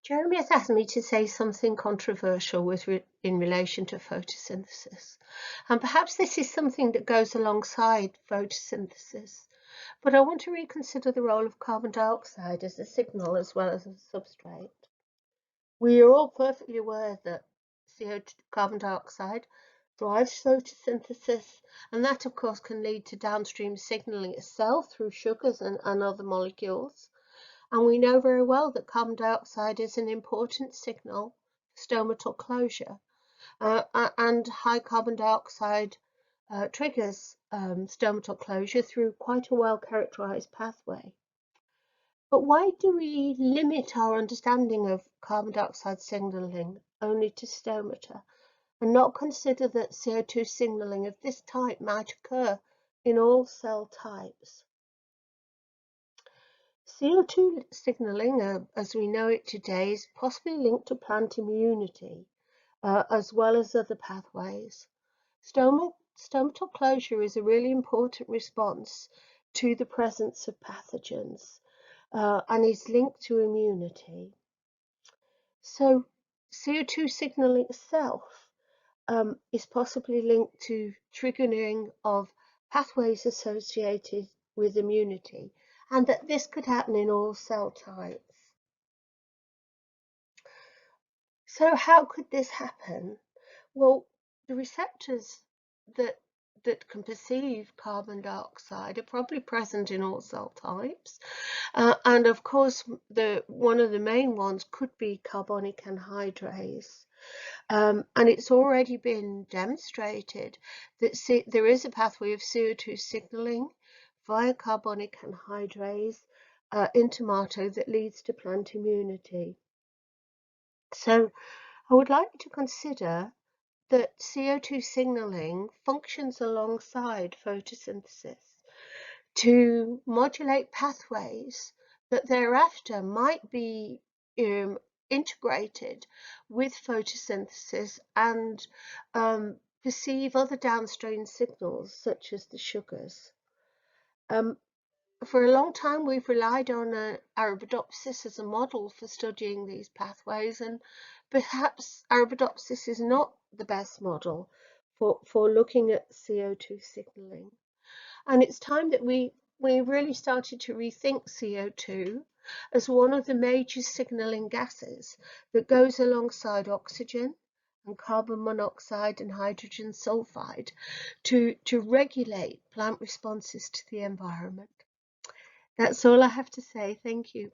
Jeremy has asked me to say something controversial in relation to photosynthesis. And perhaps this is something that goes alongside photosynthesis, but I want to reconsider the role of carbon dioxide as a signal as well as a substrate. We are all perfectly aware that CO2, carbon dioxide drives photosynthesis, and that of course can lead to downstream signaling itself through sugars and other molecules. And we know very well that carbon dioxide is an important signal for stomatal closure, and high carbon dioxide triggers stomatal closure through quite a well-characterized pathway. But why do we limit our understanding of carbon dioxide signaling only to stomata and not consider that CO2 signaling of this type might occur in all cell types? CO2 signaling, as we know it today, is possibly linked to plant immunity, as well as other pathways. Stomatal closure is a really important response to the presence of pathogens, and is linked to immunity. So CO2 signaling itself is possibly linked to triggering of pathways associated with immunity, and that this could happen in all cell types. So how could this happen? Well, the receptors that can perceive carbon dioxide are probably present in all cell types, and of course one of the main ones could be carbonic anhydrase. And it's already been demonstrated that there is a pathway of CO2 signaling via carbonic anhydrase in tomato that leads to plant immunity. So I would like to consider that CO2 signaling functions alongside photosynthesis to modulate pathways that thereafter might be integrated with photosynthesis and perceive other downstream signals such as the sugars. For a long time, we've relied on Arabidopsis as a model for studying these pathways, and perhaps Arabidopsis is not the best model for looking at CO2 signaling. And it's time that we really started to rethink CO2 as one of the major signaling gases that goes alongside oxygen and carbon monoxide and hydrogen sulfide to regulate plant responses to the environment. That's all I have to say. Thank you.